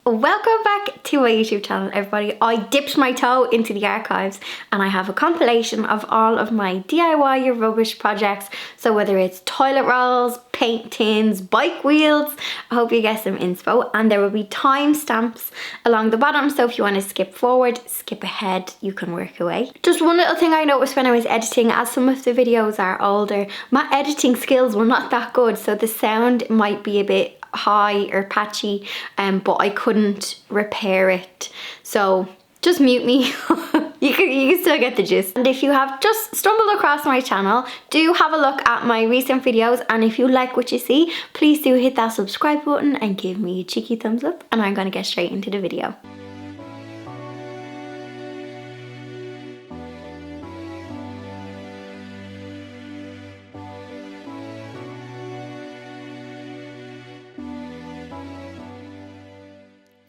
Welcome back to my YouTube channel, everybody. I dipped my toe into the archives and I have a compilation of all of my DIY rubbish projects. So whether it's toilet rolls, paint tins, bike wheels, I hope you get some inspo, and there will be timestamps along the bottom, so if you want to skip forward, skip ahead, you can work away. Just one little thing I noticed when I was editing, as some of the videos are older, my editing skills were not that good, so the sound might be a bit high or patchy, but I couldn't repair it, so just mute me. You can still get the gist. And if you have just stumbled across my channel, do have a look at my recent videos, and if you like what you see, please do hit that subscribe button and give me a cheeky thumbs up, and I'm going to get straight into the video.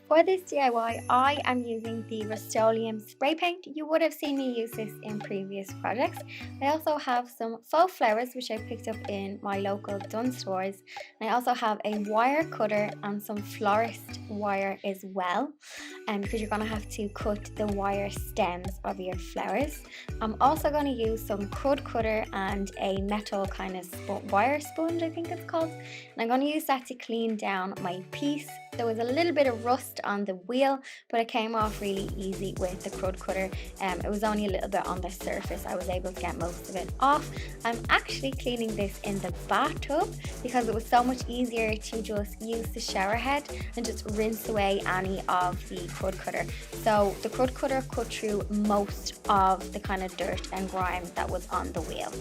For this DIY, I am using the Rust-Oleum spray paint. You would have seen me use this in previous projects. I also have some faux flowers, which I picked up in my local Dunnes stores. And I also have a wire cutter and some florist wire as well, because you're going to have to cut the wire stems of your flowers. I'm also going to use some crud cutter and a metal kind of wire sponge, I think it's called. And I'm going to use that to clean down my piece. There was a little bit of rust on the wheel, but it came off really easy with the crud cutter. It was only a little bit on the surface. I was able to get most of it off. I'm actually cleaning this in the bathtub because it was so much easier to just use the shower head and just rinse away any of the crud cutter. So the crud cutter cut through most of the kind of dirt and grime that was on the wheel.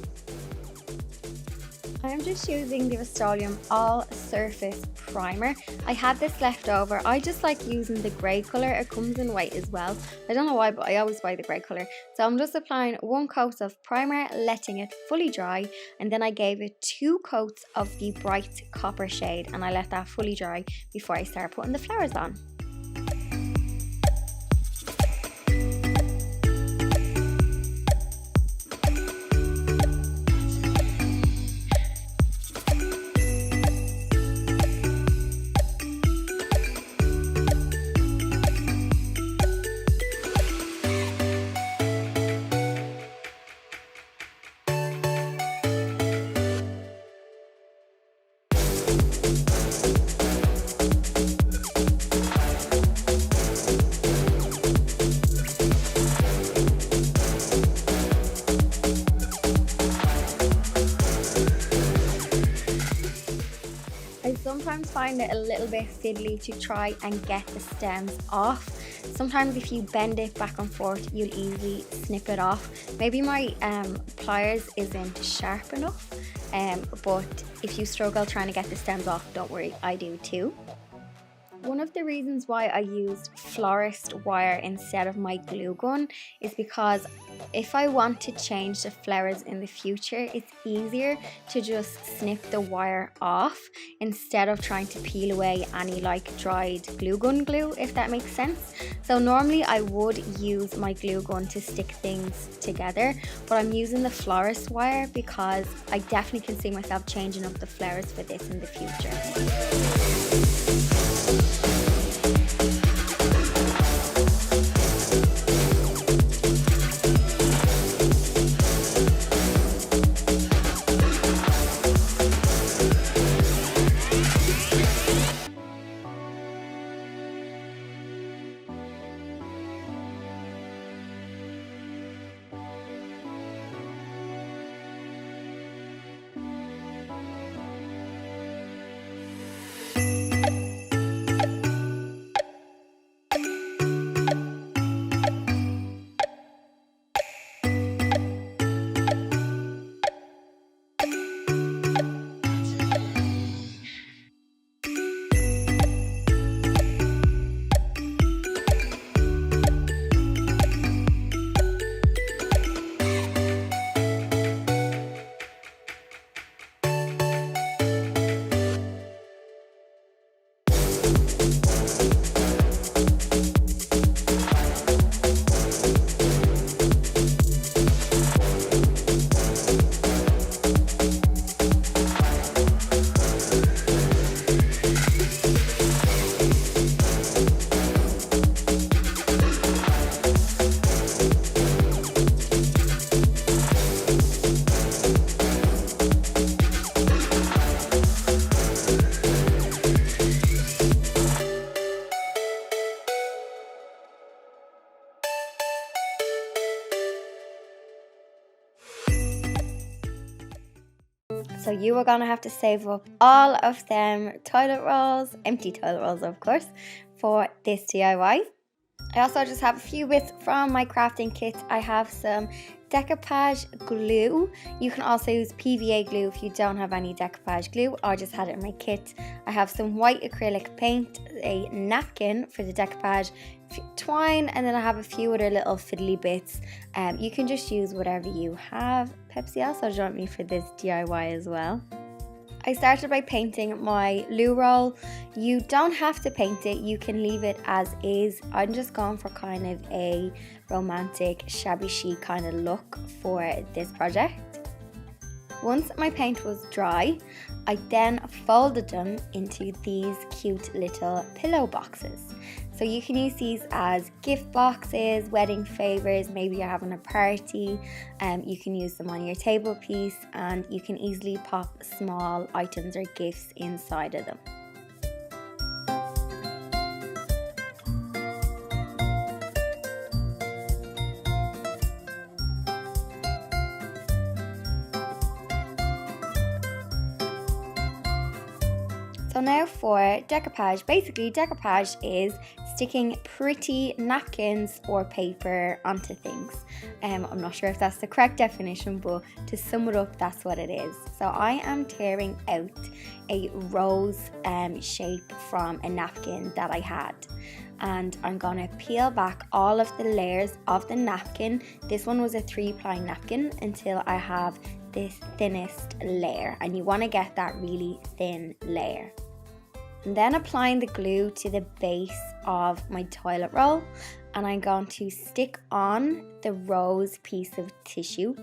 I'm just using the Rust-Oleum all surface primer. I had this left over. I just like using the grey colour. It comes in white as well. I don't know why, but I always buy the grey colour. So I'm just applying 1 coat of primer, letting it fully dry, and then I gave it 2 coats of the bright copper shade, and I let that fully dry before I start putting the flowers on. I sometimes find it a little bit fiddly to try and get the stems off. Sometimes if you bend it back and forth, you'll easily snip it off. Maybe my pliers isn't sharp enough, but if you struggle trying to get the stems off, don't worry, I do too. One of the reasons why I used florist wire instead of my glue gun is because if I want to change the flowers in the future, it's easier to just snip the wire off instead of trying to peel away any like dried glue gun glue, if that makes sense. So normally I would use my glue gun to stick things together, but I'm using the florist wire because I definitely can see myself changing up the flowers for this in the future. So you are gonna have to save up all of them toilet rolls, empty toilet rolls of course, for this DIY. I also just have a few bits from my crafting kit. I have some decoupage glue. You can also use PVA glue if you don't have any decoupage glue. I just had it in my kit. I have some white acrylic paint, a napkin for the decoupage, twine, and then I have a few other little fiddly bits. You can just use whatever you have. Pepsi also joined me for this DIY as well. I started by painting my loo roll. You don't have to paint it, you can leave it as is. I'm just going for kind of a romantic, shabby chic kind of look for this project. Once my paint was dry, I then folded them into these cute little pillow boxes. So you can use these as gift boxes, wedding favors, maybe you're having a party, you can use them on your table piece, and you can easily pop small items or gifts inside of them. So now for decoupage. Basically, decoupage is sticking pretty napkins or paper onto things. I'm not sure if that's the correct definition, but to sum it up, that's what it is. So I am tearing out a rose shape from a napkin that I had. And I'm gonna peel back all of the layers of the napkin. This one was a 3-ply napkin until I have this thinnest layer, and you wanna get that really thin layer. And then applying the glue to the base of my toilet roll, and I'm going to stick on the rose piece of tissue.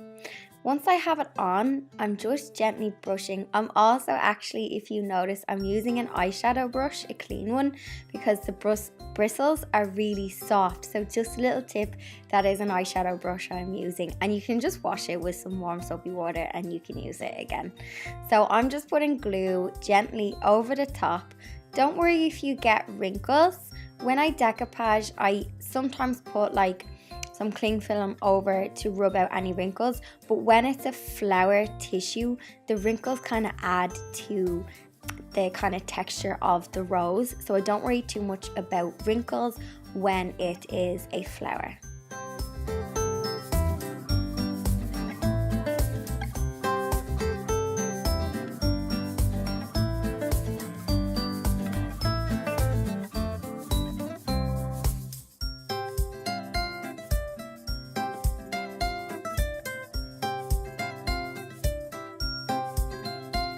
Once I have it on, I'm just gently brushing. I'm also actually, if you notice, I'm using an eyeshadow brush, a clean one, because the bristles are really soft. So just a little tip, that is an eyeshadow brush I'm using, and you can just wash it with some warm soapy water and you can use it again. So I'm just putting glue gently over the top. Don't worry if you get wrinkles. When I decoupage, I sometimes put like some cling film over to rub out any wrinkles, but when it's a flower tissue, the wrinkles kind of add to the kind of texture of the rose. So I don't worry too much about wrinkles when it is a flower.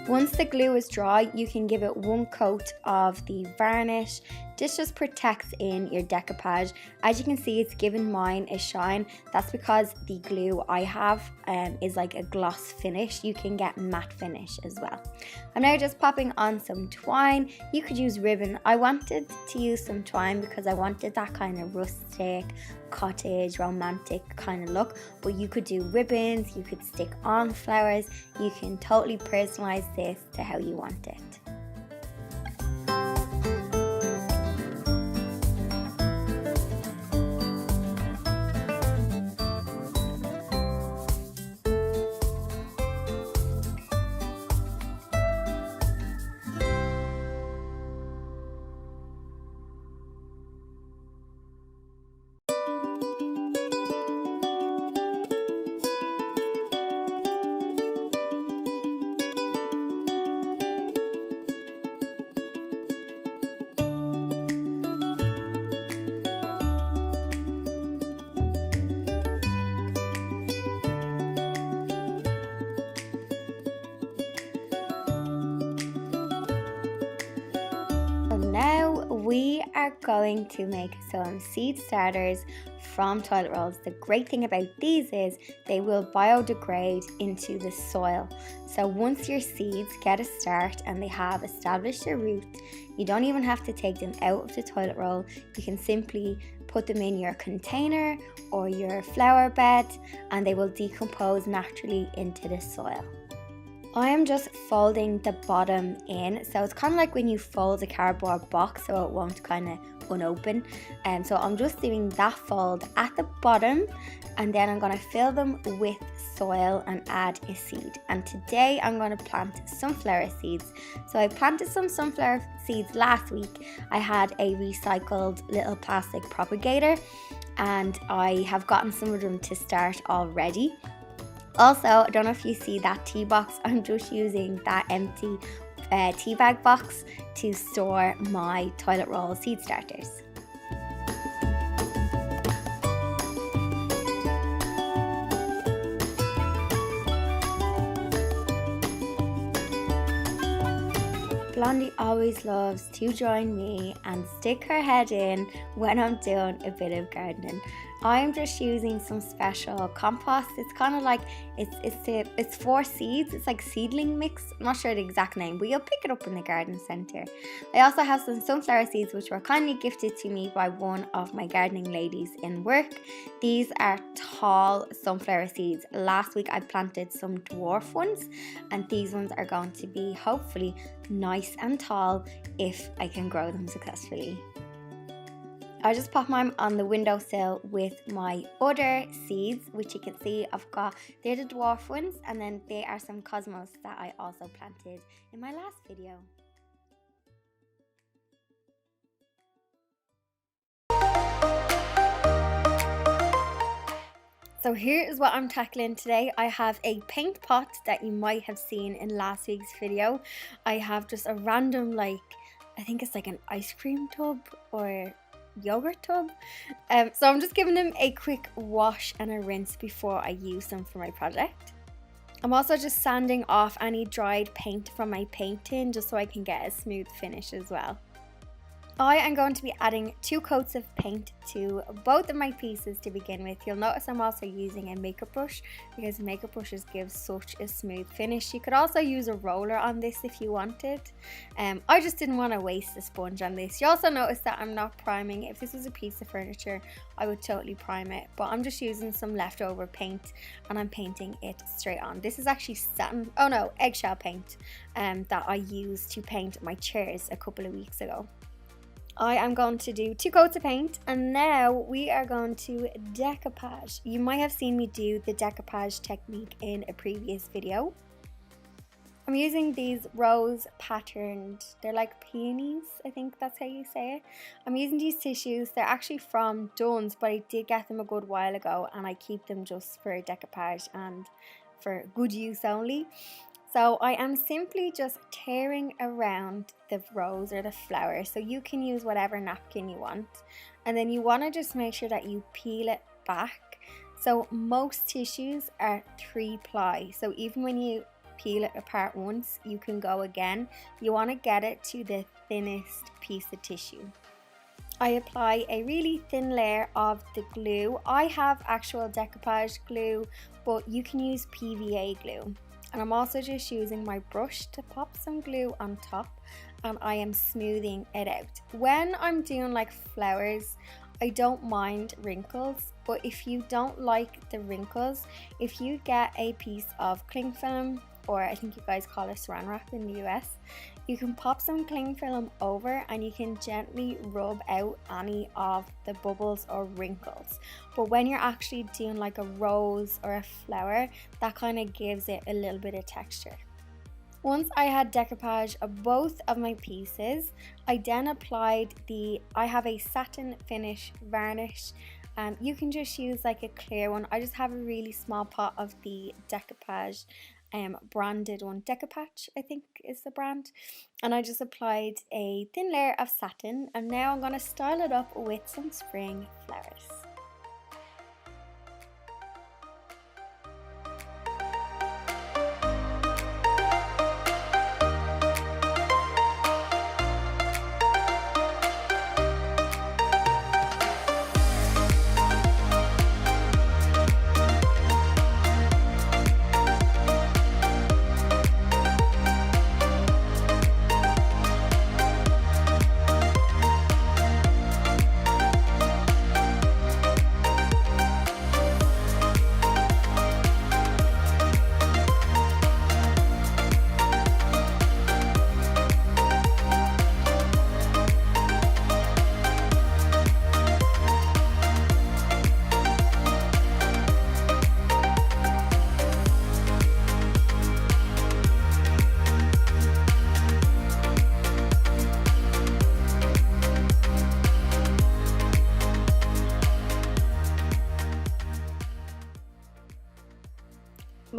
Once the glue is dry, you can give it one coat of the varnish. This just protects in your decoupage. As you can see, it's given mine a shine. That's because the glue I have is like a gloss finish. You can get matte finish as well. I'm now just popping on some twine. You could use ribbon. I wanted to use some twine because I wanted that kind of rustic, cottage, romantic kind of look, but you could do ribbons, you could stick on flowers, you can totally personalize this to how you want it. Now we are going to make some seed starters from toilet rolls. The great thing about these is they will biodegrade into the soil. So once your seeds get a start and they have established their roots, you don't even have to take them out of the toilet roll. You can simply put them in your container or your flower bed and they will decompose naturally into the soil. I am just folding the bottom in, so it's kind of like when you fold a cardboard box so it won't kind of unopened. So I'm just doing that fold at the bottom, and then I'm going to fill them with soil and add a seed. And today I'm going to plant sunflower seeds. So I planted some sunflower seeds last week. I had a recycled little plastic propagator, and I have gotten some of them to start already. Also, I don't know if you see that tea box, I'm just using that empty tea bag box to store my toilet roll seed starters. Blondie always loves to join me and stick her head in when I'm doing a bit of gardening. I'm just using some special compost. It's kind of like, it's for seeds. It's like seedling mix. I'm not sure the exact name, but you'll pick it up in the garden centre. I also have some sunflower seeds which were kindly gifted to me by one of my gardening ladies in work. These are tall sunflower seeds. Last week I planted some dwarf ones, and these ones are going to be hopefully nice and tall if I can grow them successfully. I just pop mine on the windowsill with my other seeds, which you can see I've got. They're the dwarf ones, and then they are some cosmos that I also planted in my last video. So here is what I'm tackling today. I have a paint pot that you might have seen in last week's video. I have just a random, I think it's like an ice cream tub or yogurt tub. So I'm just giving them a quick wash and a rinse before I use them for my project. I'm also just sanding off any dried paint from my paint tin just so I can get a smooth finish as well. I am going to be adding 2 coats of paint to both of my pieces to begin with. You'll notice I'm also using a makeup brush because makeup brushes give such a smooth finish. You could also use a roller on this if you wanted. I just didn't want to waste a sponge on this. You also notice that I'm not priming. If this was a piece of furniture, I would totally prime it, but I'm just using some leftover paint and I'm painting it straight on. This is actually eggshell paint that I used to paint my chairs a couple of weeks ago. I am going to do 2 coats of paint, and now we are going to decoupage. You might have seen me do the decoupage technique in a previous video. I'm using these rose patterned, they're like peonies, I think that's how you say it. I'm using these tissues. They're actually from Dunn's, but I did get them a good while ago, and I keep them just for decoupage and for good use only. So I am simply just tearing around the rose or the flower. So you can use whatever napkin you want. And then you want to just make sure that you peel it back. So most tissues are 3-ply. So even when you peel it apart once, you can go again. You want to get it to the thinnest piece of tissue. I apply a really thin layer of the glue. I have actual decoupage glue, but you can use PVA glue. And I'm also just using my brush to pop some glue on top, and I am smoothing it out. When I'm doing like flowers, I don't mind wrinkles, but if you don't like the wrinkles, if you get a piece of cling film, or I think you guys call it saran wrap in the US, you can pop some cling film over and you can gently rub out any of the bubbles or wrinkles. But when you're actually doing like a rose or a flower, that kind of gives it a little bit of texture. Once I had decoupage of both of my pieces, I then applied I have a satin finish varnish. You can just use like a clear one. I just have a really small pot of the decoupage branded one. Decopatch I think is the brand, and I just applied a thin layer of satin, and now I'm going to style it up with some spring flowers.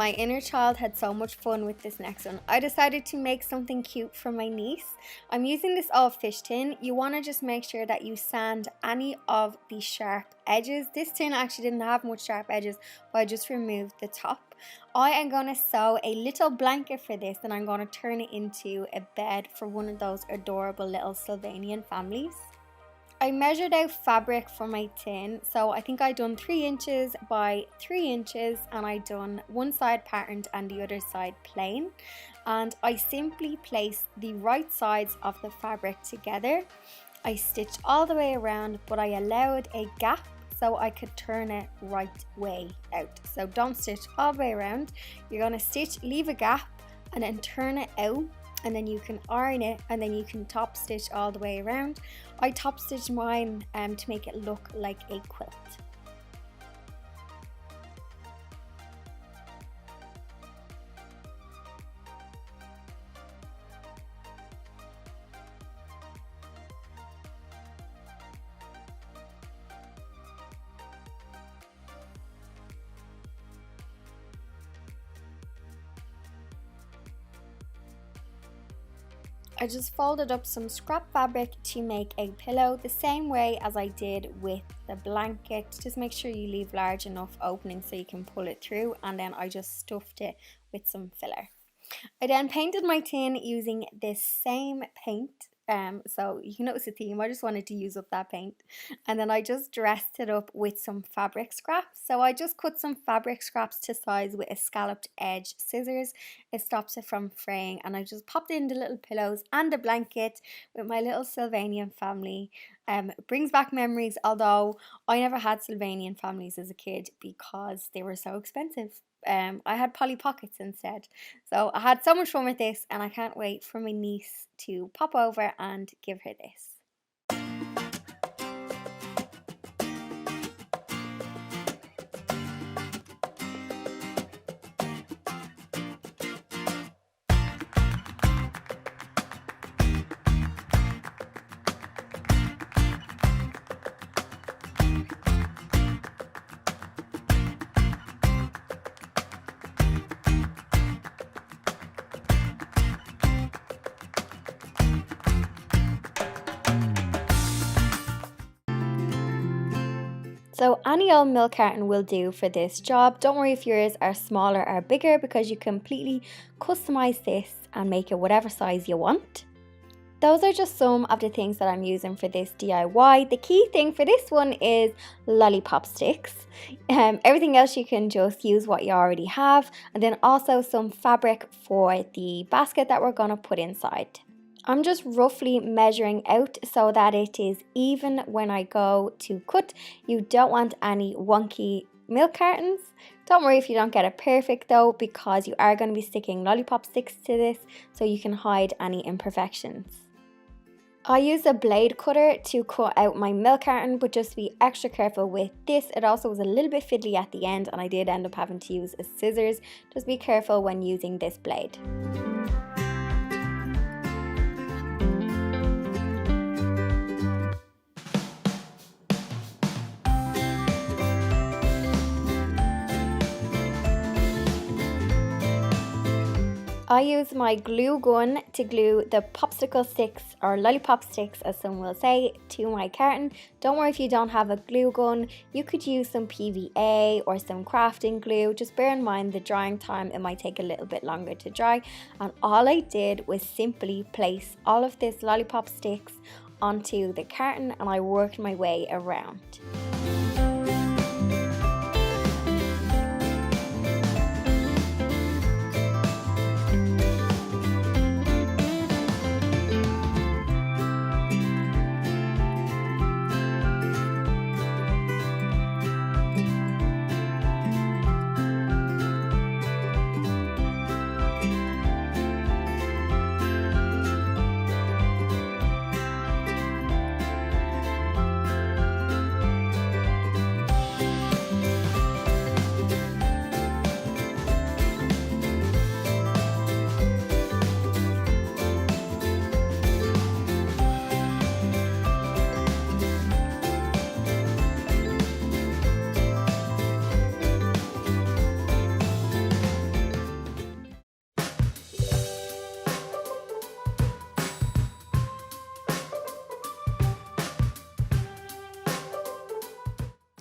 My inner child had so much fun with this next one. I decided to make something cute for my niece. I'm using this old fish tin. You want to just make sure that you sand any of the sharp edges. This tin actually didn't have much sharp edges, but I just removed the top. I am going to sew a little blanket for this, and I'm going to turn it into a bed for one of those adorable little Sylvanian families. I measured out fabric for my tin, so I think I done 3 inches by 3 inches, and I done one side patterned and the other side plain, and I simply placed the right sides of the fabric together. I stitched all the way around, but I allowed a gap so I could turn it right way out. So don't stitch all the way around. You're going to stitch, leave a gap, and then turn it out, and then you can iron it, and then you can top stitch all the way around. I top stitched mine to make it look like a quilt. I just folded up some scrap fabric to make a pillow the same way as I did with the blanket. Just make sure you leave large enough opening so you can pull it through, and then I just stuffed it with some filler. I then painted my tin using this same paint. So you can notice a theme. I just wanted to use up that paint, and then I just dressed it up with some fabric scraps. So I just cut some fabric scraps to size with a scalloped edge scissors. It stops it from fraying, and I just popped in the little pillows and the blanket with my little Sylvanian family. It brings back memories, although I never had Sylvanian families as a kid because they were so expensive. I had Polly Pockets instead. So I had so much fun with this, and I can't wait for my niece to pop over and give her this. So any old milk carton will do for this job. Don't worry if yours are smaller or bigger, because you completely customize this and make it whatever size you want. Those are just some of the things that I'm using for this DIY. The key thing for this one is lollipop sticks. Everything else you can just use what you already have, and then also some fabric for the basket that we're going to put inside. I'm just roughly measuring out so that it is even when I go to cut. You don't want any wonky milk cartons. Don't worry if you don't get it perfect though, because you are going to be sticking lollipop sticks to this, so you can hide any imperfections. I use a blade cutter to cut out my milk carton, but just be extra careful with this. It also was a little bit fiddly at the end, and I did end up having to use a scissors. Just be careful when using this blade. I use my glue gun to glue the popsicle sticks, or lollipop sticks as some will say, to my carton. Don't worry if you don't have a glue gun. You could use some PVA or some crafting glue. Just bear in mind the drying time, it might take a little bit longer to dry. And all I did was simply place all of this lollipop sticks onto the carton, and I worked my way around.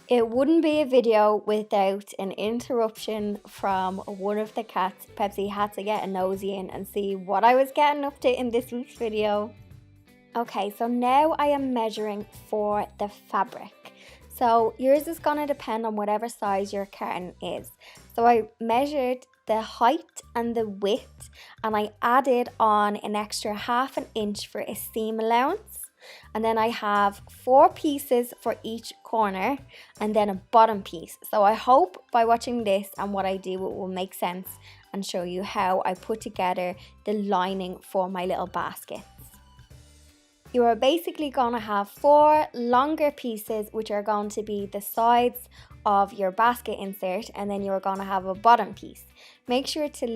It wouldn't be a video without an interruption from one of the cats. Pepsi had to get a nosy in and see what I was getting up to in this week's video. Okay, so now I am measuring for the fabric. So yours is going to depend on whatever size your carton is. So I measured the height and the width, and I added on an extra 1/2 inch for a seam allowance. And then I have 4 pieces for each corner and then a bottom piece. So I hope by watching this and what I do, it will make sense and show you how I put together the lining for my little baskets. You are basically going to have 4 longer pieces, which are going to be the sides of your basket insert, and then you're going to have a bottom piece. Make sure to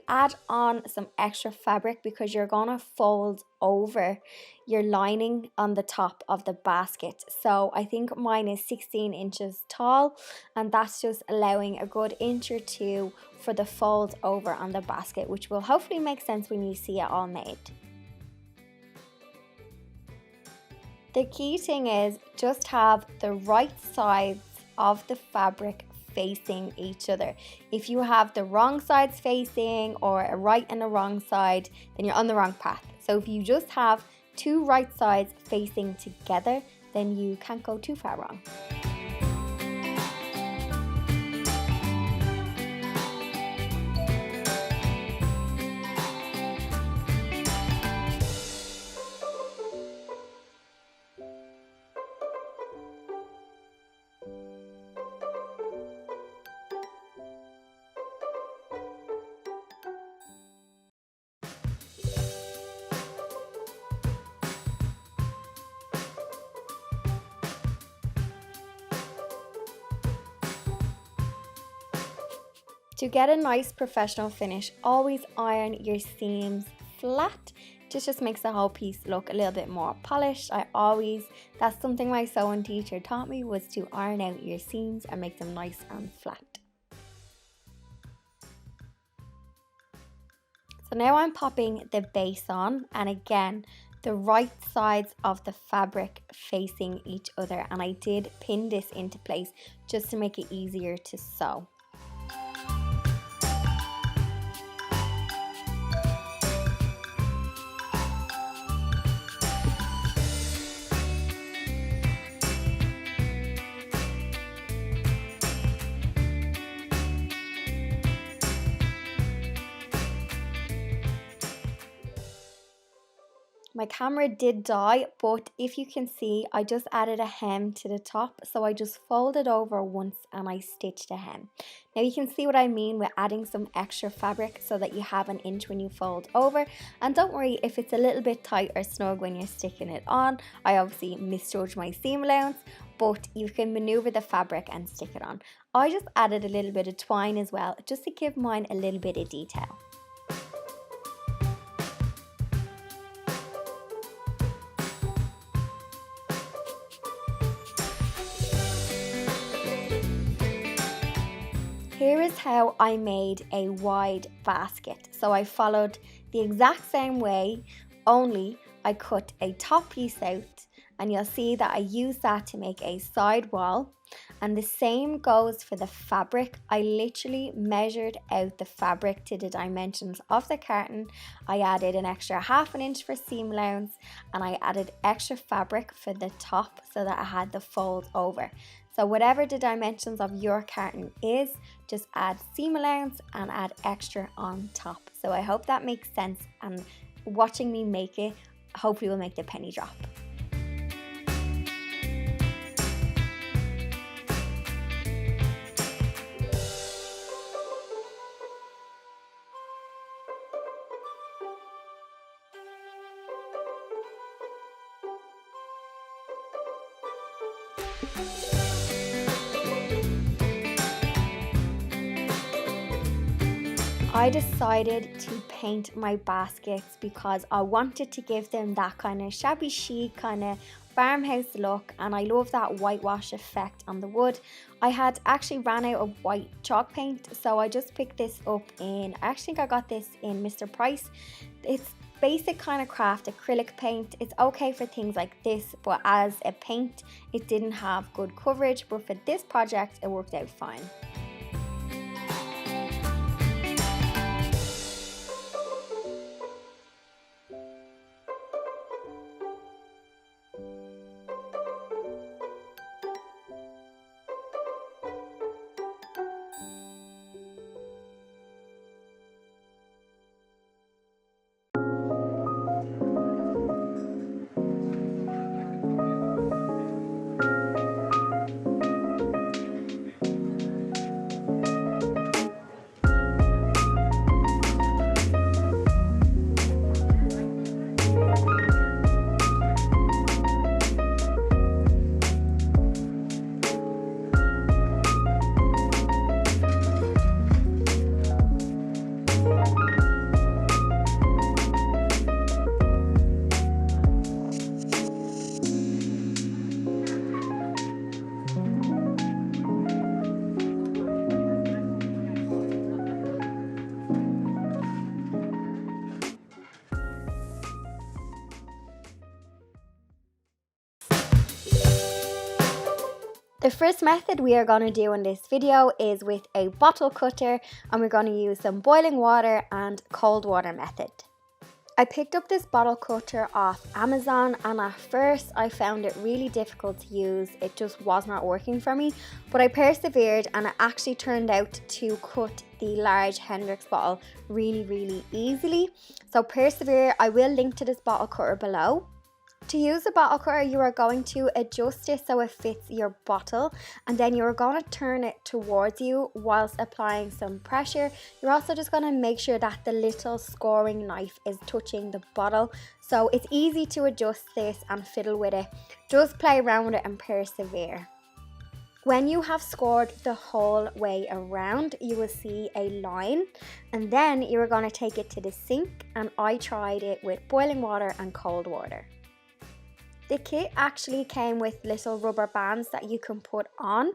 add on some extra fabric because you're going to fold over your lining on the top of the basket. So I think mine is 16 inches tall, and that's just allowing a good inch or 2 for the fold over on the basket, which will hopefully make sense when you see it all made. The key thing is just have the right sides of the fabric facing each other. If you have the wrong sides facing or a right and a wrong side, then you're on the wrong path. So if you just have 2 right sides facing together, then you can't go too far wrong. To get a nice professional finish, always iron your seams flat. This just makes the whole piece look a little bit more polished. That's something my sewing teacher taught me, was to iron out your seams and make them nice and flat. So now I'm popping the base on, and again, the right sides of the fabric facing each other, and I did pin this into place just to make it easier to sew. My camera did die, but if you can see, I just added a hem to the top. So I just folded over once and I stitched a hem. Now you can see what I mean with adding some extra fabric so that you have an inch when you fold over. And don't worry if it's a little bit tight or snug when you're sticking it on. I obviously misjudged my seam allowance, but you can maneuver the fabric and stick it on. I just added a little bit of twine as well, just to give mine a little bit of detail. Here is how I made a wide basket. So I followed the exact same way, only I cut a top piece out, and you'll see that I used that to make a side wall. And the same goes for the fabric. I literally measured out the fabric to the dimensions of the carton. I added an extra 1/2 inch for seam allowance, and I added extra fabric for the top so that I had the fold over. So whatever the dimensions of your carton is, just add seam allowance and add extra on top. So I hope that makes sense, and watching me make it hopefully will make the penny drop. I decided to paint my baskets because I wanted to give them that kind of shabby chic, kind of farmhouse look, and I love that whitewash effect on the wood. I had actually ran out of white chalk paint, so I just picked this up I actually think I got this in Mr. Price. It's basic kind of craft acrylic paint. It's okay for things like this, but as a paint, it didn't have good coverage, but for this project, it worked out fine. The first method we are going to do in this video is with a bottle cutter, and we're going to use some boiling water and cold water method. I picked up this bottle cutter off Amazon, and at first I found it really difficult to use. It just was not working for me, but I persevered and it actually turned out to cut the large Hendrix bottle really easily. So persevere. I will link to this bottle cutter below. To use the bottle cutter, you are going to adjust it so it fits your bottle, and then you're going to turn it towards you whilst applying some pressure. You're also just going to make sure that the little scoring knife is touching the bottle. So it's easy to adjust this and fiddle with it. Just play around with it and persevere. When you have scored the whole way around, you will see a line, and then you're going to take it to the sink, and I tried it with boiling water and cold water. The kit actually came with little rubber bands that you can put on,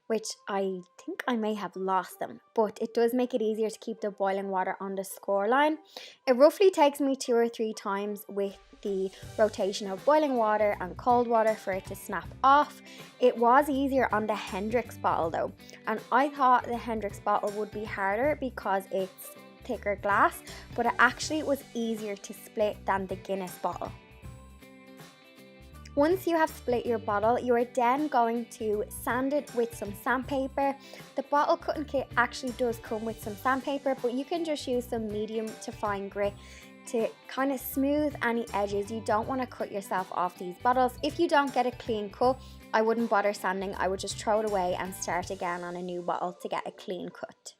which I think I may have lost them, but it does make it easier to keep the boiling water on the score line. It roughly takes me 2 or 3 times with the rotation of boiling water and cold water for it to snap off. It was easier on the Hendrix bottle though, and I thought the Hendrix bottle would be harder because it's thicker glass, but it actually was easier to split than the Guinness bottle. Once you have split your bottle, you are then going to sand it with some sandpaper. The bottle cutting kit actually does come with some sandpaper, but you can just use some medium to fine grit to kind of smooth any edges. You don't want to cut yourself off these bottles. If you don't get a clean cut, I wouldn't bother sanding. I would just throw it away and start again on a new bottle to get a clean cut.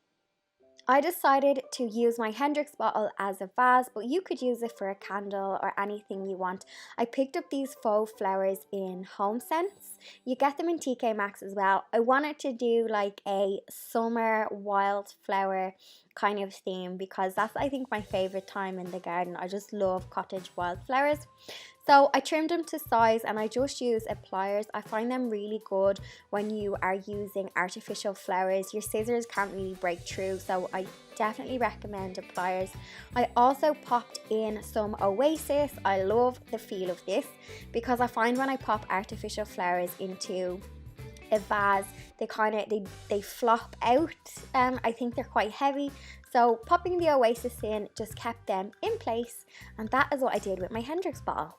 I decided to use my Hendrix bottle as a vase, but you could use it for a candle or anything you want. I picked up these faux flowers in Home Sense. You get them in TK Maxx as well. I wanted to do like a summer wildflower kind of theme because that's, I think, my favorite time in the garden. I just love cottage wildflowers. So I trimmed them to size, and I just use pliers. I find them really good when you are using artificial flowers. Your scissors can't really break through, so I definitely recommend pliers. I also popped in some Oasis. I love the feel of this because I find when I pop artificial flowers into a vase, they flop out. I think they're quite heavy. So popping the Oasis in just kept them in place, and that is what I did with my Hendrix bottle.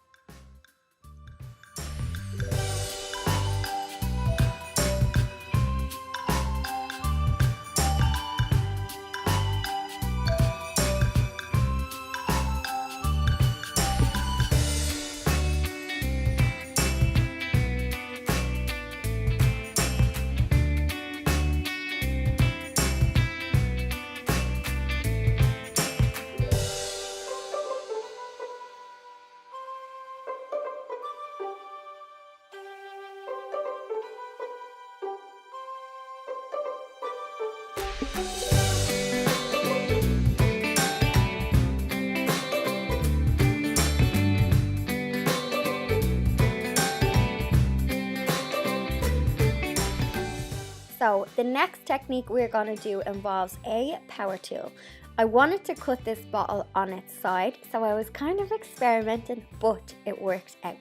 So the next technique we're going to do involves a power tool. I wanted to cut this bottle on its side, so I was kind of experimenting, but it worked out.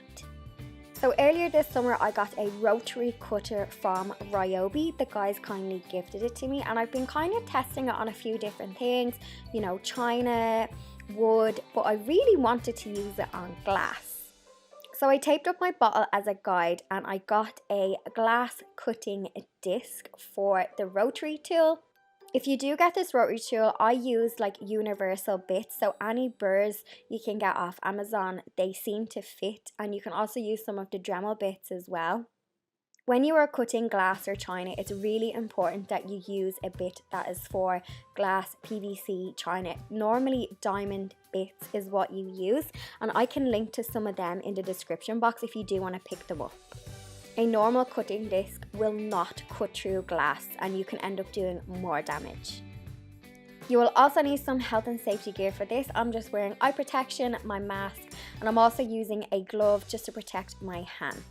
So earlier this summer I got a rotary cutter from Ryobi. The guys kindly gifted it to me, and I've been kind of testing it on a few different things, you know, china, wood, but I really wanted to use it on glass. So I taped up my bottle as a guide, and I got a glass cutting disc for the rotary tool. If you do get this rotary tool, I use like universal bits, so any burrs you can get off Amazon, they seem to fit, and you can also use some of the Dremel bits as well. When you are cutting glass or china, it's really important that you use a bit that is for glass, PVC, china. Normally diamond bits is what you use, and I can link to some of them in the description box if you do want to pick them up. A normal cutting disc will not cut through glass, and you can end up doing more damage. You will also need some health and safety gear for this. I'm just wearing eye protection, my mask, and I'm also using a glove just to protect my hand.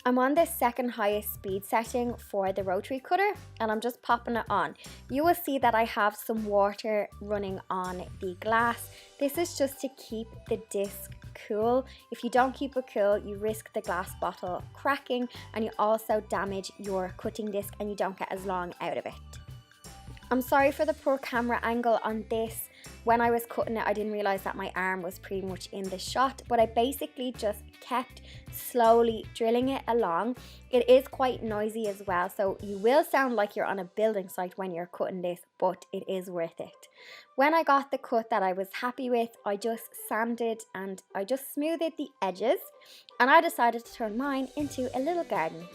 I'm on the second highest speed setting for the rotary cutter, and I'm just popping it on. You will see that I have some water running on the glass. This is just to keep the disc cool. If you don't keep it cool, you risk the glass bottle cracking, and you also damage your cutting disc and you don't get as long out of it. I'm sorry for the poor camera angle on this. When I was cutting it, I didn't realize that my arm was pretty much in the shot, but I basically just kept slowly drilling it along. It is quite noisy as well, so you will sound like you're on a building site when you're cutting this, but it is worth it. When I got the cut that I was happy with, I just sanded and I just smoothed the edges, and I decided to turn mine into a little garden.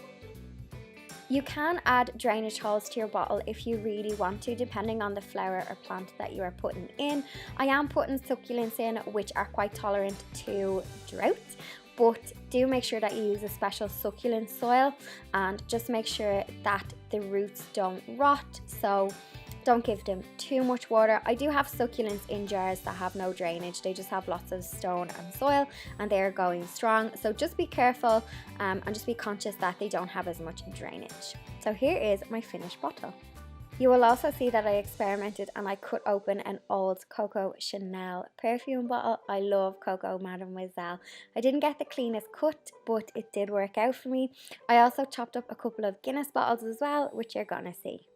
You can add drainage holes to your bottle if you really want to, depending on the flower or plant that you are putting in. I am putting succulents in, which are quite tolerant to drought, but do make sure that you use a special succulent soil, and just make sure that the roots don't rot, so don't give them too much water. I do have succulents in jars that have no drainage. They just have lots of stone and soil, and they're going strong. So just be careful and just be conscious that they don't have as much drainage. So here is my finished bottle. You will also see that I experimented and I cut open an old Coco Chanel perfume bottle. I love Coco Mademoiselle. I didn't get the cleanest cut, but it did work out for me. I also chopped up a couple of Guinness bottles as well, which you're gonna see.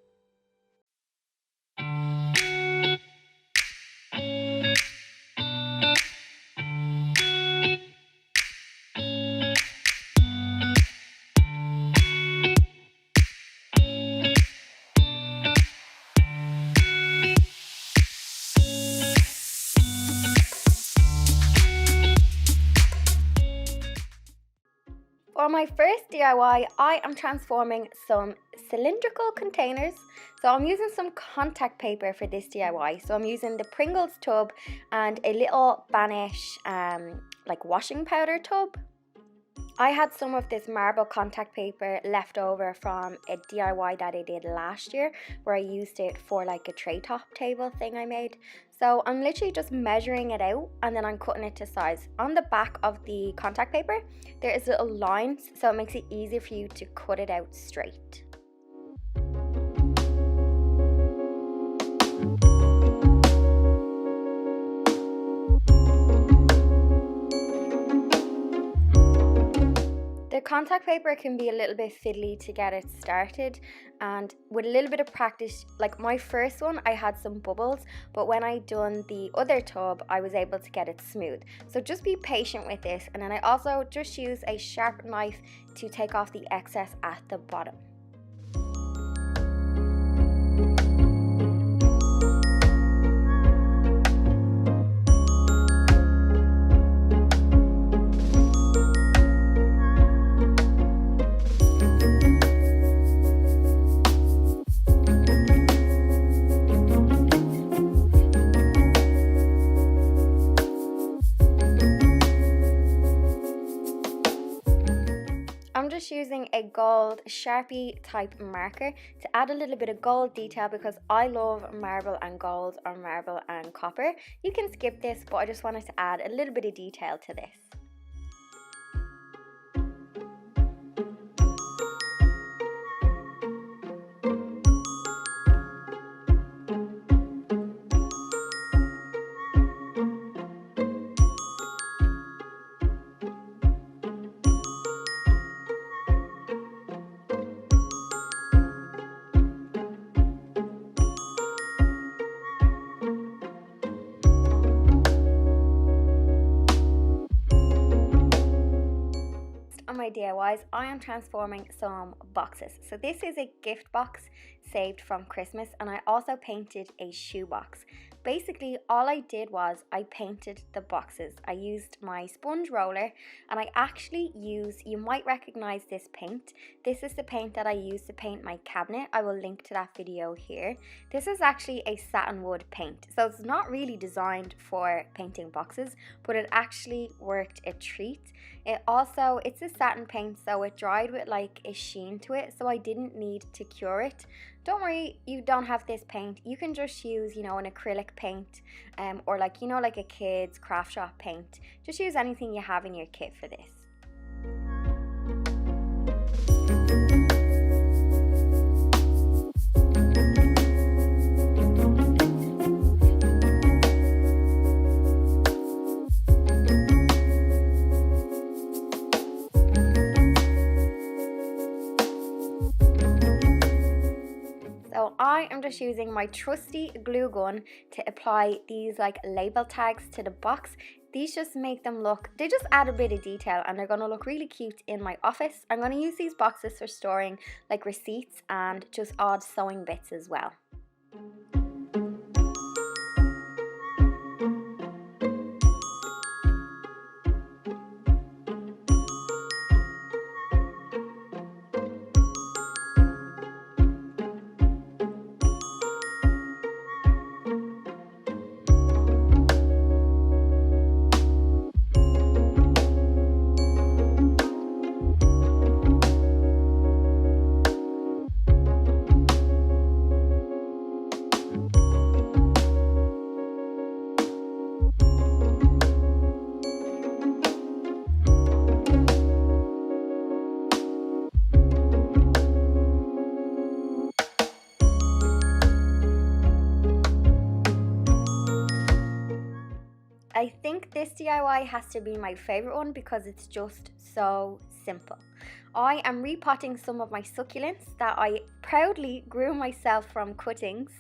For my first DIY, I am transforming some cylindrical containers. So I'm using some contact paper for this DIY. So I'm using the Pringles tub and a little Banish like washing powder tub. I had some of this marble contact paper left over from a DIY that I did last year, where I used it for like a tray top table thing I made. So I'm literally just measuring it out, and then I'm cutting it to size. On the back of the contact paper, there is little lines, so it makes it easier for you to cut it out straight. The contact paper can be a little bit fiddly to get it started, and with a little bit of practice, like my first one I had some bubbles, but when I done the other tub I was able to get it smooth. So just be patient with this, and then I also just use a sharp knife to take off the excess at the bottom. I'm just using a gold Sharpie type marker to add a little bit of gold detail because I love marble and gold or marble and copper. You can skip this, but I just wanted to add a little bit of detail to this. DIYs, I am transforming some boxes. So this is a gift box saved from Christmas, and I also painted a shoe box. Basically, all I did was I painted the boxes. I used my sponge roller, and I actually used, you might recognize this paint. This is the paint that I used to paint my cabinet. I will link to that video here. This is actually a satin wood paint. So it's not really designed for painting boxes, but it actually worked a treat. It's a satin paint, so it dried with like a sheen to it, so I didn't need to cure it. Don't worry, you don't have this paint. You can just use, an acrylic paint, or like a kid's craft shop paint. Just use anything you have in your kit for this. So I am just using my trusty glue gun to apply these like label tags to the box. These just make them they just add a bit of detail, and they're going to look really cute in my office. I'm going to use these boxes for storing like receipts and just odd sewing bits as well. I think this DIY has to be my favorite one because it's just so simple. I am repotting some of my succulents that I proudly grew myself from cuttings,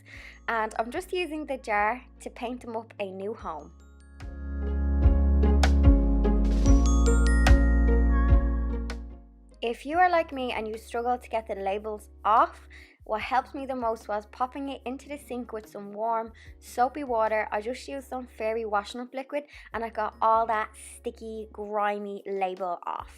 and I'm just using the jar to paint them up a new home. If you are like me and you struggle to get the labels off, what helped me the most was popping it into the sink with some warm soapy water. I just used some fairy washing up liquid, and I got all that sticky, grimy label off.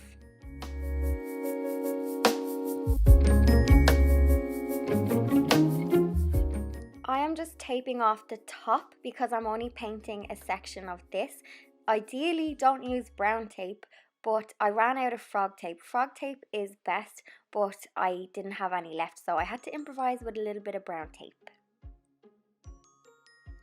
I am just taping off the top because I'm only painting a section of this. Ideally, don't use brown tape, but I ran out of frog tape. Frog tape is best, but I didn't have any left, so I had to improvise with a little bit of brown tape.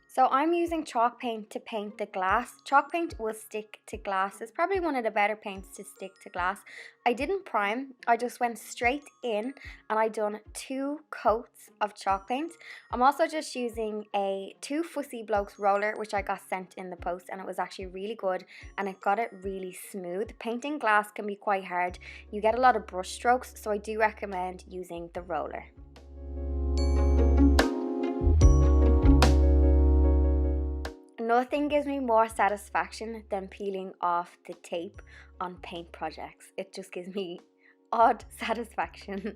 So I'm using chalk paint to paint the glass. Chalk paint will stick to glass. It's probably one of the better paints to stick to glass. I didn't prime. I just went straight in and I done 2 coats of chalk paint. I'm also just using a 2 Fussy Blokes roller, which I got sent in the post, and it was actually really good and it got it really smooth. Painting glass can be quite hard. You get a lot of brush strokes, so I do recommend using the roller. Nothing gives me more satisfaction than peeling off the tape on paint projects. It just gives me odd satisfaction.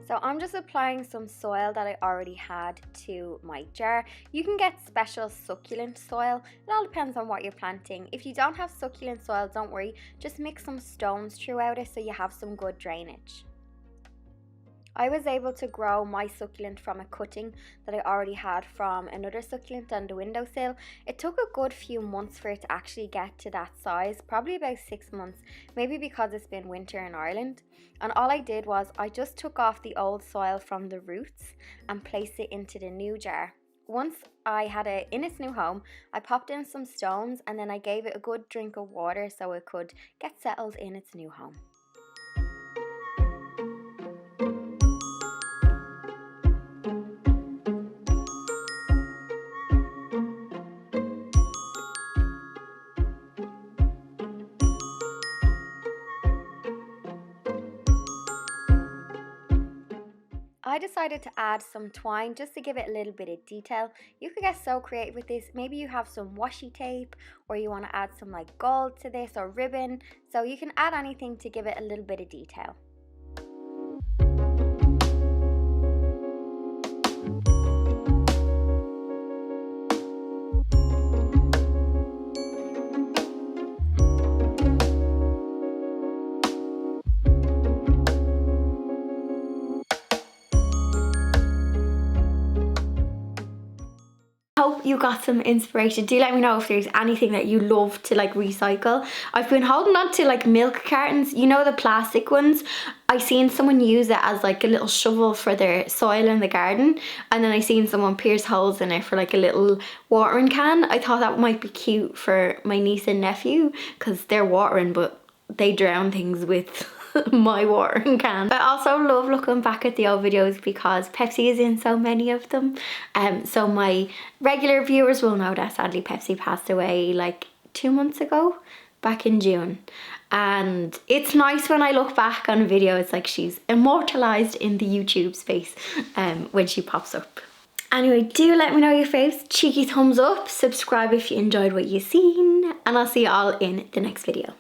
So I'm just applying some soil that I already had to my jar. You can get special succulent soil. It all depends on what you're planting. If you don't have succulent soil, don't worry. Just mix some stones throughout it so you have some good drainage. I was able to grow my succulent from a cutting that I already had from another succulent on the windowsill. It took a good few months for it to actually get to that size, probably about 6 months, maybe because it's been winter in Ireland. And all I did was I just took off the old soil from the roots and placed it into the new jar. Once I had it in its new home, I popped in some stones and then I gave it a good drink of water so it could get settled in its new home. I decided to add some twine just to give it a little bit of detail. You could get so creative with this. Maybe you have some washi tape, or you want to add some like gold to this, or ribbon. So you can add anything to give it a little bit of detail. Hope you got some inspiration. Do let me know if there's anything that you love to like recycle. I've been holding on to like milk cartons, you know, the plastic ones. I seen someone use it as like a little shovel for their soil in the garden, and then I seen someone pierce holes in it for like a little watering can. I thought that might be cute for my niece and nephew because they're watering, but they drown things with my watering can. I also love looking back at the old videos because Pepsi is in so many of them. So my regular viewers will know that sadly Pepsi passed away like 2 months ago, back in June. And it's nice when I look back on a video, it's like she's immortalized in the YouTube space when she pops up. Anyway, do let me know your faves, cheeky thumbs up, subscribe if you enjoyed what you've seen, and I'll see you all in the next video.